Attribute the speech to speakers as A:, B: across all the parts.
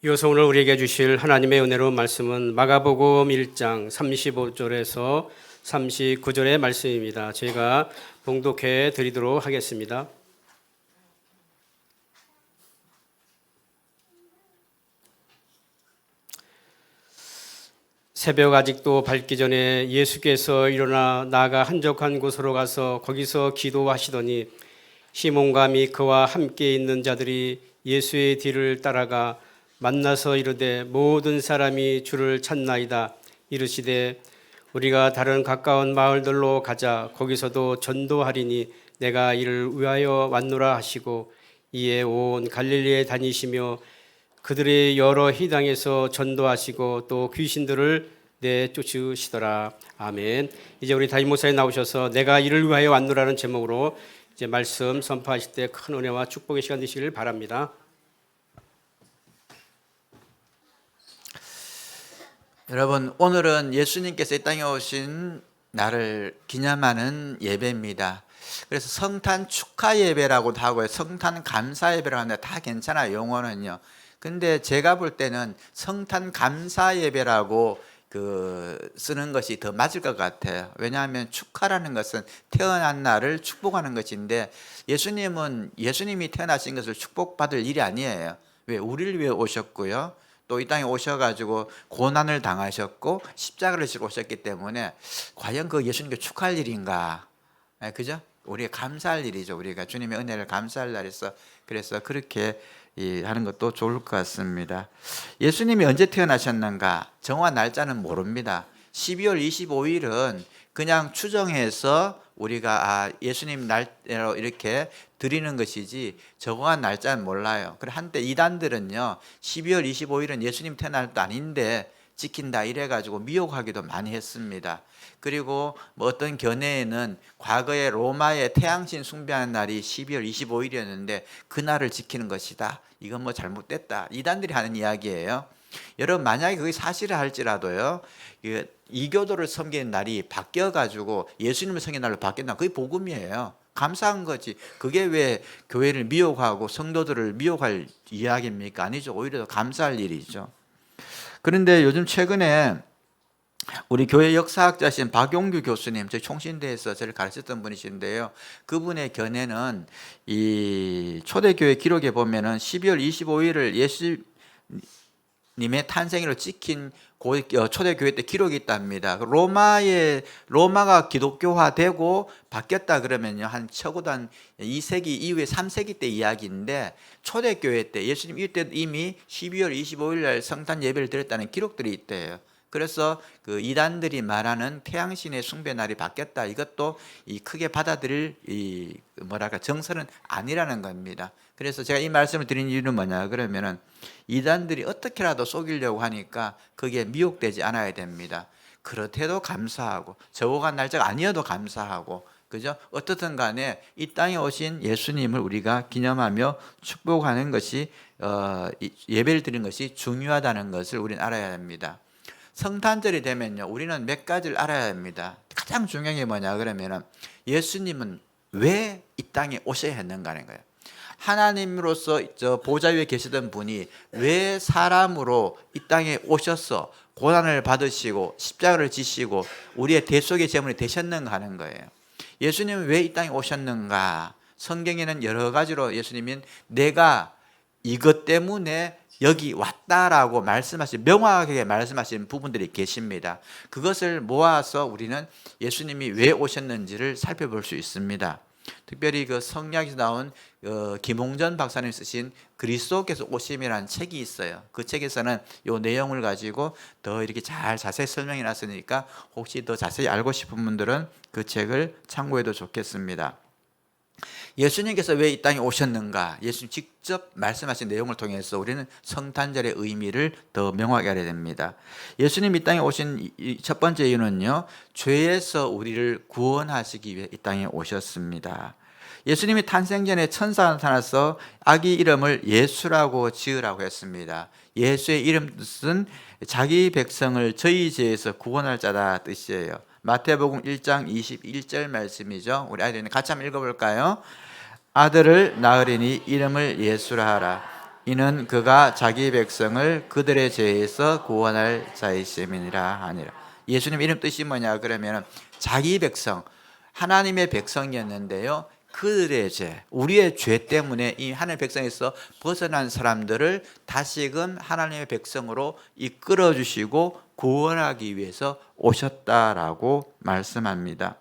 A: 이어서 오늘 우리에게 주실 하나님의 은혜로운 말씀은 마가복음 1장 35절에서 39절의 말씀입니다. 제가 봉독해 드리도록 하겠습니다. 새벽 아직도 밝기 전에 예수께서 일어나 나아가 한적한 곳으로 가서 거기서 기도하시더니 시몬과 및 그와 함께 있는 자들이 예수의 뒤를 따라가 만나서 이르되 모든 사람이 주를 찾나이다. 이르시되 우리가 다른 가까운 마을들로 가자. 거기서도 전도하리니 내가 이를 위하여 왔노라 하시고 이에 온 갈릴리에 다니시며 그들의 여러 희당에서 전도하시고 또 귀신들을 내쫓으시더라. 아멘. 이제 우리 담임 목사님 나오셔서 내가 이를 위하여 왔노라는 제목으로 이제 말씀 선포하실 때 큰 은혜와 축복의 시간 되시기를 바랍니다.
B: 여러분, 오늘은 예수님께서 이 땅에 오신 날을 기념하는 예배입니다. 그래서 성탄 축하 예배라고도 하고요, 성탄 감사 예배라고 하는데 다 괜찮아요, 용어는요. 근데 제가 볼 때는 성탄 감사 예배라고 쓰는 것이 더 맞을 것 같아요. 왜냐하면 축하라는 것은 태어난 날을 축복하는 것인데, 예수님이 태어나신 것을 축복받을 일이 아니에요. 왜? 우리를 위해 오셨고요, 또 이 땅에 오셔가지고 고난을 당하셨고 십자가를 지고 오셨기 때문에 과연 그 예수님께 축하할 일인가? 그죠? 우리가 감사할 일이죠. 우리가 주님의 은혜를 감사할 날에서, 그래서 그렇게 하는 것도 좋을 것 같습니다. 예수님이 언제 태어나셨는가? 정확한 날짜는 모릅니다. 12월 25일은 그냥 추정해서 우리가 예수님 날로 이렇게 드리는 것이지 정확한 날짜는 몰라요. 그래, 한때 이단들은요 12월 25일은 예수님 태어날 도 아닌데 지킨다 이래가지고 미혹하기도 많이 했습니다. 그리고 어떤 견해에는 과거에 로마의 태양신 숭배하는 날이 12월 25일이었는데 그 날을 지키는 것이다, 이건 잘못됐다, 이단들이 하는 이야기예요. 여러분, 만약에 그게 사실을 할지라도요, 이교도를 섬기는 날이 바뀌어가지고 예수님을 섬기는 날로 바뀐다, 그게 복음이에요. 감사한 거지. 그게 왜 교회를 미혹하고 성도들을 미혹할 이야기입니까? 아니죠. 오히려 더 감사할 일이죠. 그런데 요즘 최근에 우리 교회 역사학자신 박용규 교수님, 저희 총신대에서 저를 가르쳤던 분이신데요, 그분의 견해는 이 초대교회 기록에 보면은 12월 25일을 예수님의 탄생일로 찍힌 초대교회 때 기록이 있답니다. 로마가 기독교화되고 바뀌었다 그러면요, 한 적어도 한 2세기 이후에 3세기 때 이야기인데, 초대교회 때 예수님 이때 이미 12월 25일 날 성탄 예배를 드렸다는 기록들이 있대요. 그래서 그 이단들이 말하는 태양신의 숭배 날이 바뀌었다, 이것도 크게 받아들일 정설은 아니라는 겁니다. 그래서 제가 이 말씀을 드린 이유는 뭐냐 그러면은, 이단들이 어떻게라도 속이려고 하니까 그게 미혹되지 않아야 됩니다. 그렇대도 감사하고, 저거간 날짜가 아니어도 감사하고, 그죠? 어떻든 간에 이 땅에 오신 예수님을 우리가 기념하며 축복하는 것이, 예배를 드리는 것이 중요하다는 것을 우리는 알아야 합니다. 성탄절이 되면요, 우리는 몇 가지를 알아야 합니다. 가장 중요한 게 뭐냐 그러면은, 예수님은 왜 이 땅에 오셔야 했는가 하는 거예요. 하나님으로서 저 보좌 위에 계시던 분이 왜 사람으로 이 땅에 오셔서 고난을 받으시고 십자가를 지시고 우리의 대속의 제물이 되셨는가 하는 거예요. 예수님은 왜 이 땅에 오셨는가? 성경에는 여러 가지로 예수님은 내가 이것 때문에 여기 왔다라고 명확하게 말씀하신 부분들이 계십니다. 그것을 모아서 우리는 예수님이 왜 오셨는지를 살펴볼 수 있습니다. 특별히 그 성경에서 나온 김홍전 박사님 쓰신 그리스도께서 오심이라는 책이 있어요. 그 책에서는 이 내용을 가지고 더 이렇게 잘 자세히 설명해 놨으니까 혹시 더 자세히 알고 싶은 분들은 그 책을 참고해도 좋겠습니다. 예수님께서 왜 이 땅에 오셨는가? 예수님 직접 말씀하신 내용을 통해서 우리는 성탄절의 의미를 더 명확히 알아야 됩니다. 예수님 이 땅에 오신 첫 번째 이유는요, 죄에서 우리를 구원하시기 위해 이 땅에 오셨습니다. 예수님이 탄생 전에 천사가 나타나서 아기 이름을 예수라고 지으라고 했습니다. 예수의 이름 뜻은 자기 백성을 저희 죄에서 구원할 자다 뜻이에요. 마태복음 1장 21절 말씀이죠. 우리 아이들이 같이 한번 읽어볼까요? 아들을 낳으리니 이름을 예수라 하라. 이는 그가 자기 백성을 그들의 죄에서 구원할 자이심이니라 하니라. 예수님 이름 뜻이 뭐냐 그러면 자기 백성, 하나님의 백성이었는데요, 그들의 죄, 우리의 죄 때문에 이 하나님의 백성에서 벗어난 사람들을 다시금 하나님의 백성으로 이끌어 주시고 구원하기 위해서 오셨다라고 말씀합니다.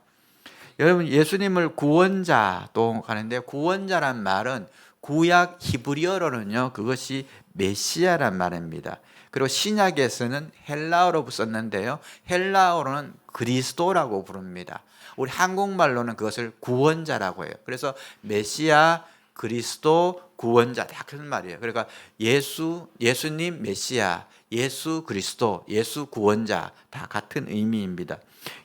B: 여러분, 예수님을 구원자도 하는데, 구원자란 말은 구약 히브리어로는요, 그것이 메시아란 말입니다. 그리고 신약에서는 헬라어로 썼는데요, 헬라어로는 그리스도라고 부릅니다. 우리 한국말로는 그것을 구원자라고 해요. 그래서 메시아, 그리스도, 구원자 다 그런 말이에요. 그러니까 예수님 메시아, 예수 그리스도, 예수 구원자 다 같은 의미입니다.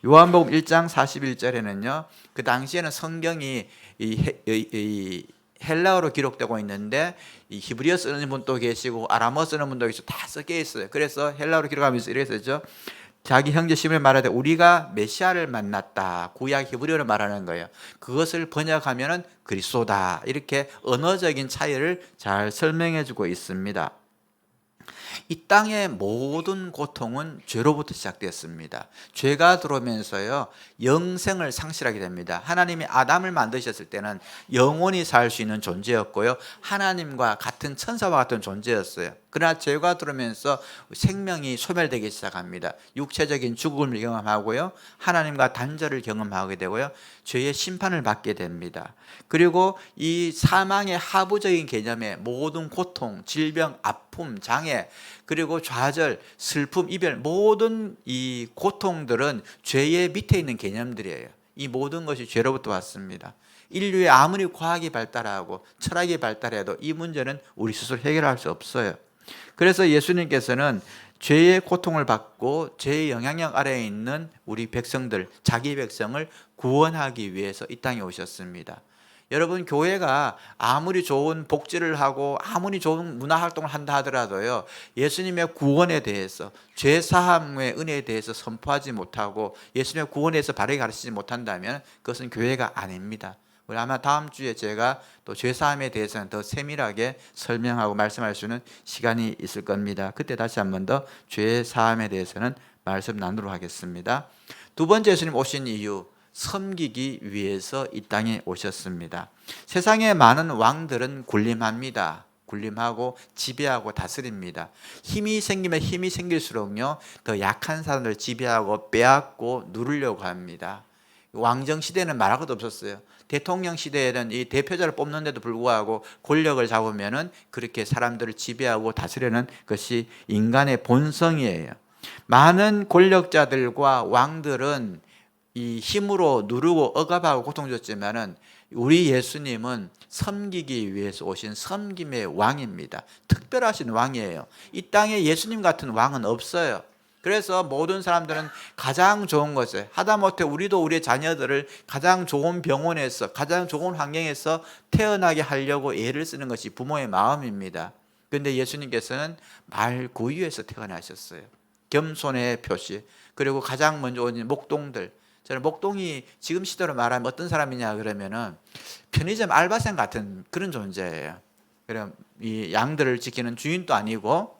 B: 요한복음 1장 41절에는요, 그 당시에는 성경이 이 헬라어로 기록되고 있는데 이 히브리어 쓰는 분도 계시고 아람어 쓰는 분도 계시고 다 섞여 있어요. 그래서 헬라어로 기록하면서 이렇게 쓰죠. 자기 형제 시몬을 말하되 우리가 메시아를 만났다. 구약 히브리어로 말하는 거예요. 그것을 번역하면은 그리스도다. 이렇게 언어적인 차이를 잘 설명해 주고 있습니다. 이 땅의 모든 고통은 죄로부터 시작되었습니다. 죄가 들어오면서요, 영생을 상실하게 됩니다. 하나님이 아담을 만드셨을 때는 영원히 살 수 있는 존재였고요, 하나님과 같은 천사와 같은 존재였어요. 그러나 죄가 들어오면서 생명이 소멸되기 시작합니다. 육체적인 죽음을 경험하고요, 하나님과 단절을 경험하게 되고요, 죄의 심판을 받게 됩니다. 그리고 이 사망의 하부적인 개념의 모든 고통, 질병, 아픔, 장애, 그리고 좌절, 슬픔, 이별, 모든 이 고통들은 죄의 밑에 있는 개념들이에요. 이 모든 것이 죄로부터 왔습니다. 인류의 아무리 과학이 발달하고 철학이 발달해도 이 문제는 우리 스스로 해결할 수 없어요. 그래서 예수님께서는 죄의 고통을 받고 죄의 영향력 아래에 있는 우리 백성들, 자기 백성을 구원하기 위해서 이 땅에 오셨습니다. 여러분, 교회가 아무리 좋은 복지를 하고 아무리 좋은 문화활동을 한다 하더라도요, 예수님의 구원에 대해서, 죄사함의 은혜에 대해서 선포하지 못하고 예수님의 구원에서 바르게 가르치지 못한다면 그것은 교회가 아닙니다. 우리 아마 다음 주에 제가 또 죄사함에 대해서는 더 세밀하게 설명하고 말씀할 수 있는 시간이 있을 겁니다. 그때 다시 한 번 더 죄사함에 대해서는 말씀 나누도록 하겠습니다. 두 번째, 예수님 오신 이유, 섬기기 위해서 이 땅에 오셨습니다. 세상의 많은 왕들은 군림합니다. 군림하고 지배하고 다스립니다. 힘이 생기면 힘이 생길수록요, 더 약한 사람을 지배하고 빼앗고 누르려고 합니다. 왕정 시대는 말할 것도 없었어요. 대통령 시대에는 이 대표자를 뽑는데도 불구하고 권력을 잡으면은 그렇게 사람들을 지배하고 다스리는 것이 인간의 본성이에요. 많은 권력자들과 왕들은 이 힘으로 누르고 억압하고 고통줬지만은 우리 예수님은 섬기기 위해서 오신 섬김의 왕입니다. 특별하신 왕이에요. 이 땅에 예수님 같은 왕은 없어요. 그래서 모든 사람들은 가장 좋은 것을, 하다못해 우리도 우리의 자녀들을 가장 좋은 병원에서, 가장 좋은 환경에서 태어나게 하려고 애를 쓰는 것이 부모의 마음입니다. 그런데 예수님께서는 말구유에서 태어나셨어요. 겸손의 표시, 그리고 가장 먼저 오는 목동들. 저는 목동이 지금 시대로 말하면 어떤 사람이냐 그러면은 편의점 알바생 같은 그런 존재예요. 그럼 이 양들을 지키는 주인도 아니고,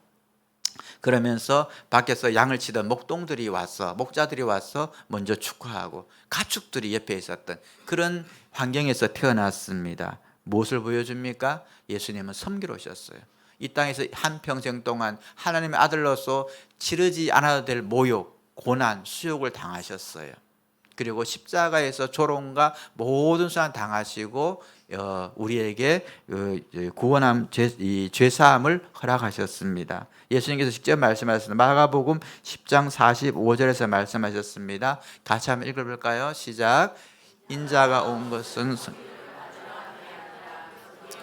B: 그러면서 밖에서 양을 치던 목동들이 와서, 목자들이 와서 먼저 축하하고 가축들이 옆에 있었던 그런 환경에서 태어났습니다. 무엇을 보여줍니까? 예수님은 섬기러 오셨어요. 이 땅에서 한평생 동안 하나님의 아들로서 치르지 않아도 될 모욕, 고난, 수욕을 당하셨어요. 그리고 십자가에서 조롱과 모든 수단 당하시고 우리에게 구원함, 죄사함을 허락하셨습니다. 예수님께서 직접 말씀하셨습니다. 마가복음 10장 45절에서 말씀하셨습니다. 같이 한번 읽어볼까요? 시작. 인자가 온 것은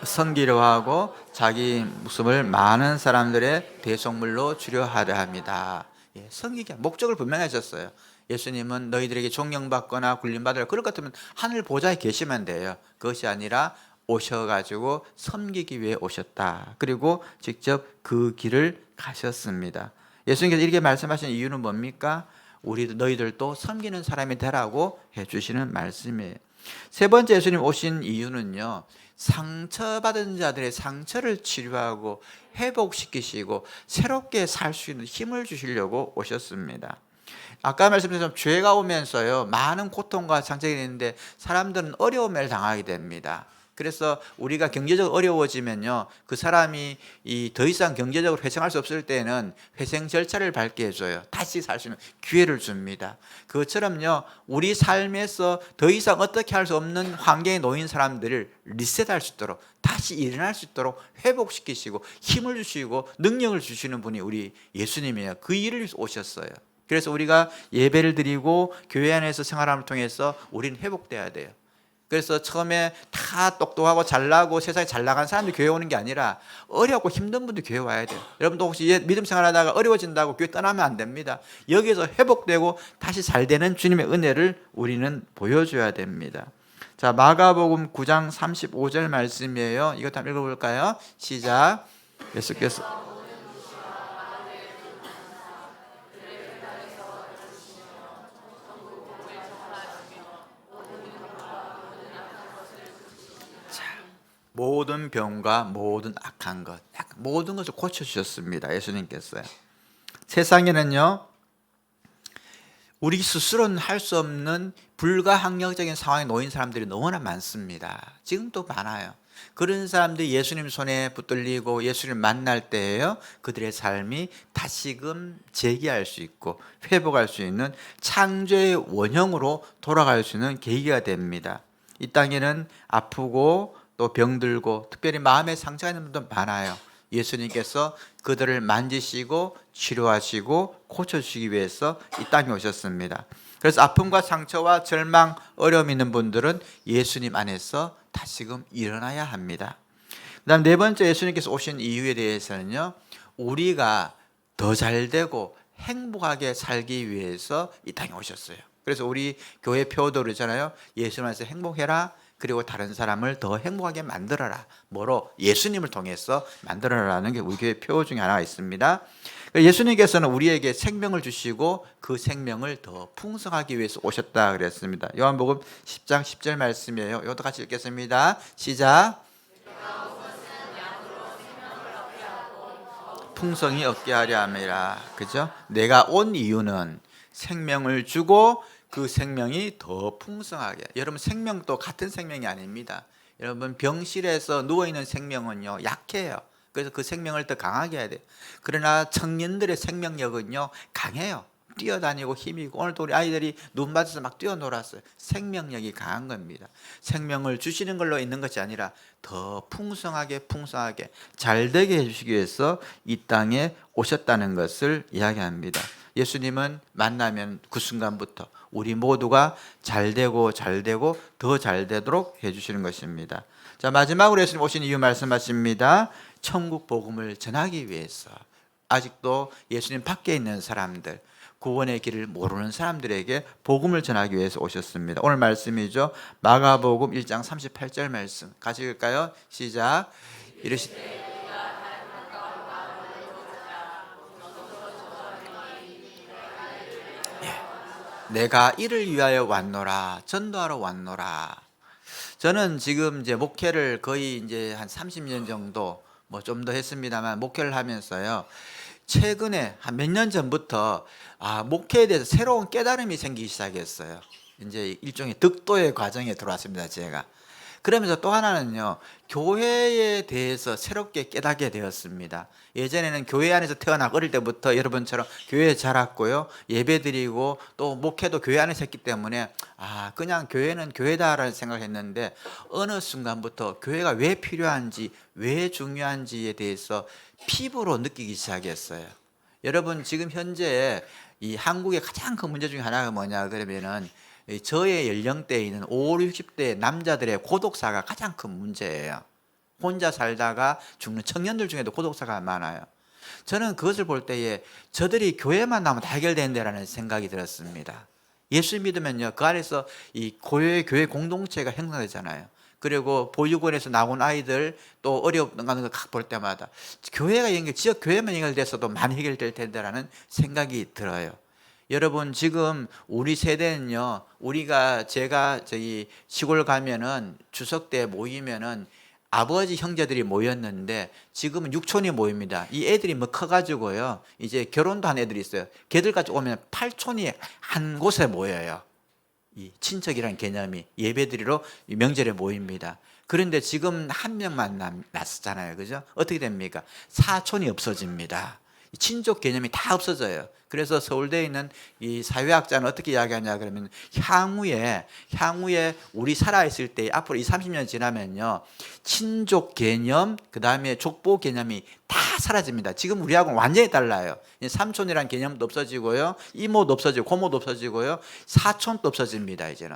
B: 섬기려 하고 자기 목숨을 많은 사람들의 대속물로 주려 하려 합니다. 섬기기 목적을 분명히 하셨어요. 예수님은 너희들에게 존경받거나 굴림받으라 그럴 것 같으면 하늘 보좌에 계시면 돼요. 그것이 아니라 오셔가지고 섬기기 위해 오셨다. 그리고 직접 그 길을 가셨습니다. 예수님께서 이렇게 말씀하신 이유는 뭡니까? 너희들도 섬기는 사람이 되라고 해주시는 말씀이에요. 세 번째 예수님 오신 이유는요, 상처받은 자들의 상처를 치료하고 회복시키시고 새롭게 살 수 있는 힘을 주시려고 오셨습니다. 아까 말씀드린 죄가 오면서요, 많은 고통과 상처가 있는데 사람들은 어려움을 당하게 됩니다. 그래서 우리가 경제적으로 어려워지면요, 그 사람이 더 이상 경제적으로 회생할 수 없을 때는 회생 절차를 밟게 해줘요. 다시 살 수 있는 기회를 줍니다. 그것처럼요, 우리 삶에서 더 이상 어떻게 할 수 없는 환경에 놓인 사람들을 리셋할 수 있도록, 다시 일어날 수 있도록 회복시키시고 힘을 주시고 능력을 주시는 분이 우리 예수님이에요. 그 일을 위해서 오셨어요. 그래서 우리가 예배를 드리고 교회 안에서 생활함을 통해서 우리는 회복돼야 돼요. 그래서 처음에 다 똑똑하고 잘나고 세상에 잘 나간 사람들이 교회 오는 게 아니라 어렵고 힘든 분들이 교회 와야 돼요. 여러분도 혹시 믿음 생활하다가 어려워진다고 교회 떠나면 안 됩니다. 여기서 회복되고 다시 잘 되는 주님의 은혜를 우리는 보여줘야 됩니다. 자, 마가복음 9장 35절 말씀이에요. 이것 한번 읽어볼까요? 시작. 예수께서 모든 병과 모든 악한 것, 모든 것을 고쳐주셨습니다. 예수님께서요. 세상에는요, 우리 스스로는 할 수 없는 불가항력적인 상황에 놓인 사람들이 너무나 많습니다. 지금도 많아요. 그런 사람들이 예수님 손에 붙들리고 예수님을 만날 때에요, 그들의 삶이 다시금 재기할 수 있고 회복할 수 있는 창조의 원형으로 돌아갈 수 있는 계기가 됩니다. 이 땅에는 아프고 또 병들고 특별히 마음에 상처가 있는 분도 많아요. 예수님께서 그들을 만지시고 치료하시고 고쳐주시기 위해서 이 땅에 오셨습니다. 그래서 아픔과 상처와 절망, 어려움 있는 분들은 예수님 안에서 다시금 일어나야 합니다. 그 다음 네 번째, 예수님께서 오신 이유에 대해서는요, 우리가 더 잘되고 행복하게 살기 위해서 이 땅에 오셨어요. 그래서 우리 교회 표어도 그러잖아요. 예수님 안에서 행복해라. 그리고 다른 사람을 더 행복하게 만들어라. 뭐로? 예수님을 통해서 만들어라는 게 우리 교회 표어 중에 하나가 있습니다. 예수님께서는 우리에게 생명을 주시고 그 생명을 더 풍성하기 위해서 오셨다 그랬습니다. 요한복음 10장 10절 말씀이에요. 이것도 같이 읽겠습니다. 시작. 풍성히 얻게 하려 함이라. 그죠? 내가 온 이유는 생명을 주고 그 생명이 더 풍성하게. 여러분, 생명도 같은 생명이 아닙니다. 여러분, 병실에서 누워있는 생명은요, 약해요. 그래서 그 생명을 더 강하게 해야 돼요. 그러나 청년들의 생명력은요, 강해요. 뛰어다니고 힘이고, 오늘도 우리 아이들이 눈 맞아서 막 뛰어놀았어요. 생명력이 강한 겁니다. 생명을 주시는 걸로 있는 것이 아니라 더 풍성하게 잘되게 해주시기 위해서 이 땅에 오셨다는 것을 이야기합니다. 예수님은 만나면 그 순간부터 우리 모두가 잘되고 더 잘되도록 해주시는 것입니다. 자, 마지막으로 예수님 오신 이유 말씀하십니다. 천국 복음을 전하기 위해서. 아직도 예수님 밖에 있는 사람들, 구원의 길을 모르는 사람들에게 복음을 전하기 위해서 오셨습니다. 오늘 말씀이죠. 마가복음 1장 38절 말씀 같이 읽을까요? 시작. 이르시되 내가 이를 위하여 왔노라. 전도하러 왔노라. 저는 지금 이제 목회를 거의 이제 한 30년 정도 뭐 좀 더 했습니다만 목회를 하면서요, 최근에 한 몇 년 전부터 목회에 대해서 새로운 깨달음이 생기기 시작했어요. 이제 일종의 득도의 과정에 들어왔습니다, 제가. 그러면서 또 하나는요, 교회에 대해서 새롭게 깨닫게 되었습니다. 예전에는 교회 안에서 태어나고 어릴 때부터 여러분처럼 교회에 자랐고요, 예배 드리고 또 목회도 교회 안에서 했기 때문에 그냥 교회는 교회다라는 생각을 했는데, 어느 순간부터 교회가 왜 필요한지, 왜 중요한지에 대해서 피부로 느끼기 시작했어요. 여러분, 지금 현재 이 한국의 가장 큰 문제 중에 하나가 뭐냐 그러면은 저의 연령대에 있는 50, 60대 남자들의 고독사가 가장 큰 문제예요. 혼자 살다가 죽는 청년들 중에도 고독사가 많아요. 저는 그것을 볼 때에 저들이 교회만 나오면 다 해결된다라는 생각이 들었습니다. 예수 믿으면요, 그 안에서 이 교회 공동체가 형성되잖아요. 그리고 보육원에서 나온 아이들 또 어려운 거 볼 때마다 교회가 지역 교회만 연결됐어도 많이 해결될 텐데라는 생각이 들어요. 여러분 지금 우리 세대는요, 제가 저기 시골 가면은 추석 때 모이면은 아버지 형제들이 모였는데 지금은 육촌이 모입니다. 이 애들이 뭐 커가지고요, 이제 결혼도 한 애들이 있어요. 걔들까지 오면 8촌이 한 곳에 모여요. 이 친척이라는 개념이 예배드리러 명절에 모입니다. 그런데 지금 한 명만 났잖아요, 그죠? 어떻게 됩니까? 사촌이 없어집니다. 친족 개념이 다 없어져요. 그래서 서울대에 있는 이 사회학자는 어떻게 이야기하냐 그러면 향후에 우리 살아있을 때 앞으로 30년 지나면요, 친족 개념 그다음에 족보 개념이 다 사라집니다. 지금 우리하고는 완전히 달라요. 삼촌이란 개념도 없어지고요, 이모도 없어지고 고모도 없어지고요, 사촌도 없어집니다. 이제는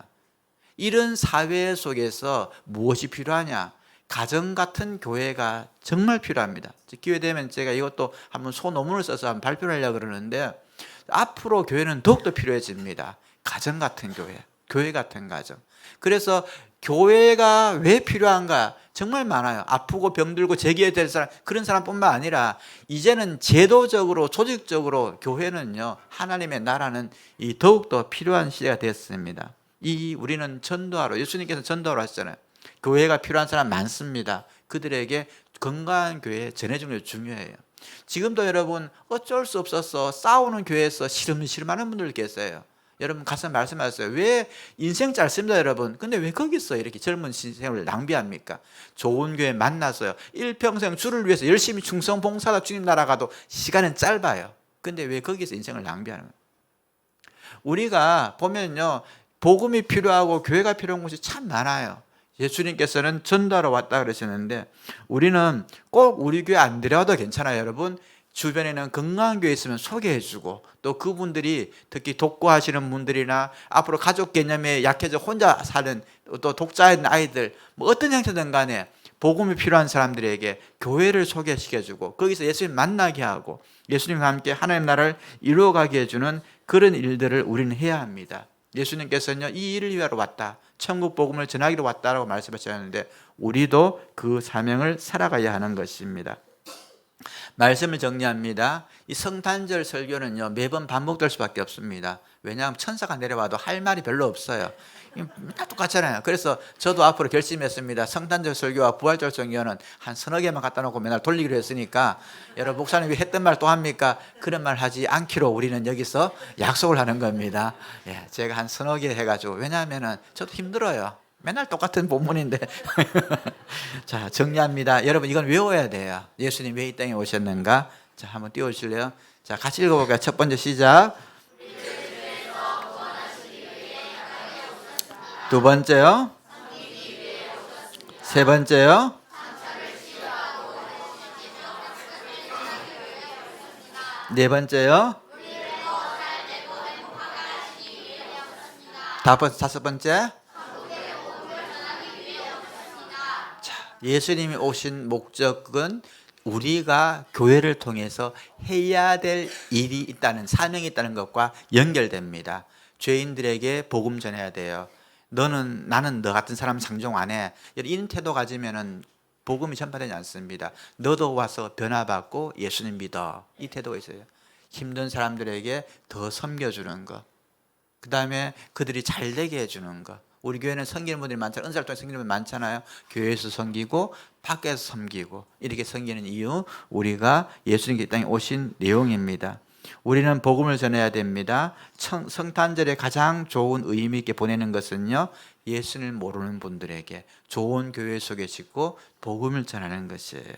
B: 이런 사회 속에서 무엇이 필요하냐? 가정 같은 교회가 정말 필요합니다. 기회 되면 제가 이것도 한번 소논문을 써서 한번 발표를 하려고 그러는데, 앞으로 교회는 더욱더 필요해집니다. 가정 같은 교회 같은 가정. 그래서 교회가 왜 필요한가? 정말 많아요. 아프고 병들고 재기해야 될 사람, 그런 사람뿐만 아니라 이제는 제도적으로 조직적으로 교회는요, 하나님의 나라는 더욱더 필요한 시대가 됐습니다. 우리는 전도하러, 예수님께서 전도하러 하시잖아요. 교회가 필요한 사람 많습니다. 그들에게 건강한 교회 전해주는 게 중요해요. 지금도 여러분 어쩔 수 없어서 싸우는 교회에서 시름시름하는 분들 계세요. 여러분 가서 말씀하세요. 왜 인생 짧습니다, 여러분. 근데 왜 거기서 이렇게 젊은 인생을 낭비합니까? 좋은 교회 만나서요, 일평생 주를 위해서 열심히 충성 봉사하다 주님 나라 가도 시간은 짧아요. 근데 왜 거기서 인생을 낭비하는 거예요? 우리가 보면요, 복음이 필요하고 교회가 필요한 곳이 참 많아요. 예수님께서는 전도하러 왔다 그러셨는데, 우리는 꼭 우리 교회 안 들어와도 괜찮아요. 여러분 주변에는 건강한 교회 있으면 소개해주고, 또 그분들이 특히 독거하시는 분들이나 앞으로 가족 개념에 약해져 혼자 사는 또 독자인 아이들, 뭐 어떤 형태든 간에 복음이 필요한 사람들에게 교회를 소개시켜주고, 거기서 예수님 만나게 하고 예수님과 함께 하나님 나라를 이루어가게 해주는 그런 일들을 우리는 해야 합니다. 예수님께서는요, 이 일을 위하러 왔다, 천국 복음을 전하기로 왔다라고 말씀하셨는데, 우리도 그 사명을 살아가야 하는 것입니다. 말씀을 정리합니다. 이 성탄절 설교는요, 매번 반복될 수밖에 없습니다. 왜냐하면 천사가 내려와도 할 말이 별로 없어요. 다 똑같잖아요. 그래서 저도 앞으로 결심했습니다. 성탄절 설교와 부활절 설교는 한 서너 개만 갖다 놓고 맨날 돌리기로 했으니까, 여러분 목사님이 했던 말 또 합니까? 그런 말 하지 않기로 우리는 여기서 약속을 하는 겁니다. 예, 제가 한 서너 개 해가지고, 왜냐하면 저도 힘들어요. 맨날 똑같은 본문인데. 자, 정리합니다. 여러분 이건 외워야 돼요. 예수님 왜 이 땅에 오셨는가? 자, 한번 띄워주실래요? 자, 같이 읽어볼까요? 첫 번째 시작. 두 번째요. 세 번째요. 네 번째요. 다섯 번째. 예수님이 오신 목적은 우리가 교회를 통해서 해야 될 일이 있다는, 사명이 있다는 것과 연결됩니다. 죄인들에게 복음 전해야 돼요. 나는 너 같은 사람 상종 안 해. 이런 태도 가지면은 복음이 전파되지 않습니다. 너도 와서 변화받고 예수님 믿어. 이 태도가 있어요. 힘든 사람들에게 더 섬겨주는 것. 그 다음에 그들이 잘 되게 해주는 것. 우리 교회는 섬기는 분들이 많잖아요. 은사를 통해 섬기는 분들이 많잖아요. 교회에서 섬기고 밖에서 섬기고, 이렇게 섬기는 이유, 우리가 예수님께 이 땅에 오신 내용입니다. 우리는 복음을 전해야 됩니다. 성탄절에 가장 좋은 의미 있게 보내는 것은요, 예수님을 모르는 분들에게 좋은 교회 속에 짓고 복음을 전하는 것이에요.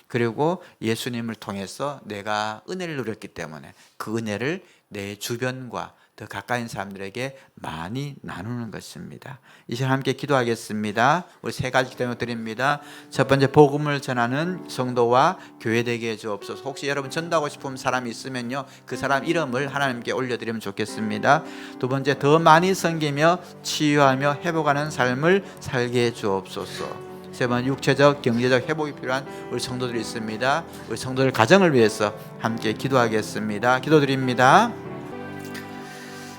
B: 그리고 예수님을 통해서 내가 은혜를 누렸기 때문에 그 은혜를 내 주변과 더 가까이 있는 사람들에게 많이 나누는 것입니다. 이 시간 함께 기도하겠습니다. 우리 세 가지 기도 드립니다. 첫 번째, 복음을 전하는 성도와 교회 되게 해 주옵소서. 혹시 여러분 전도하고 싶은 사람이 있으면요, 그 사람 이름을 하나님께 올려드리면 좋겠습니다. 두 번째, 더 많이 섬기며 치유하며 회복하는 삶을 살게 해 주옵소서. 세 번째, 육체적 경제적 회복이 필요한 우리 성도들이 있습니다. 우리 성도들 가정을 위해서 함께 기도하겠습니다. 기도드립니다.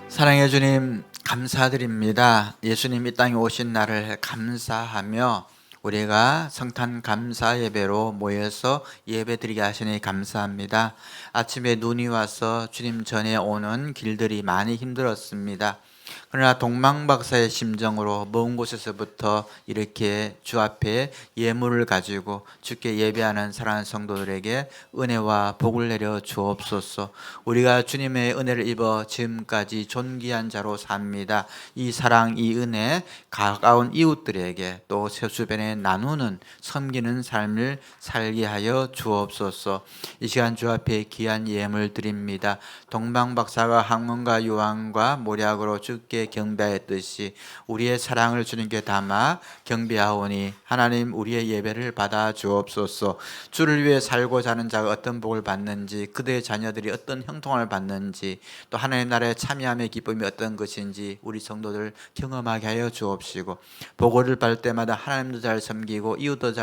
B: 사랑해 주님, 감사드립니다. 예수님 이 땅에 오신 날을 감사하며 우리가 성탄 감사 예배로 모여서 예배드리게 하시니 감사합니다. 아침에 눈이 와서 주님 전에 오는 길들이 많이 힘들었습니다. 그러나 동방박사의 심정으로 먼 곳에서부터 이렇게 주 앞에 예물을 가지고 주께 예배하는 사랑하는 성도들에게 은혜와 복을 내려 주옵소서. 우리가 주님의 은혜를 입어 지금까지 존귀한 자로 삽니다. 이 사랑, 이 은혜 가까운 이웃들에게 또 주변에 나누는 섬기는 삶을 살게 하여 주옵소서. 이 시간 주 앞에 귀한 예물 드립니다. 동방박사가 학문과 유황과 모략으로 주께 경배했듯이 우리의 사랑을 주님께 담아 경배하오니 하나님 우리의 예배를 받아 주옵소서. 주를 위해 살고자 하는 자가 어떤 복을 받는지, 그대의 자녀들이 어떤 형통을 받는지, 또 하나님 나라의 참여함의 기쁨이 어떤 것인지 우리 성도들 경험하게 하여 주옵시고, 복을 받을 때마다 하나님도 잘 섬기고 이웃도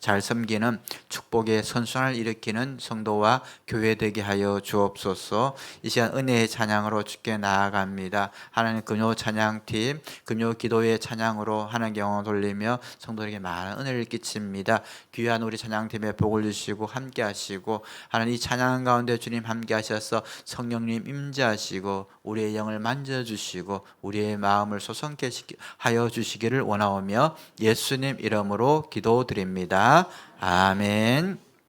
B: 잘 섬기는 축복의 선순환을 일으키는 성도와 교회 되게 하여 주옵소서. 이 시간 은혜의 찬양으로 주께 나아갑니다. 하나님 금요 찬양팀, 금요 기도의 찬양으로 하나님께 영광 돌리며 성도에게 많은 은혜를 끼칩니다. 귀한 우리 찬양팀에 복을 주시고 함께 하시고, 하나님 이 찬양 가운데 주님 함께 하셔서 성령님 임재하시고 우리의 영을 만져주시고 우리의 마음을 소성케 하여 주시기를 원하오며 예수님 이름으로 기도드립니다. 아멘.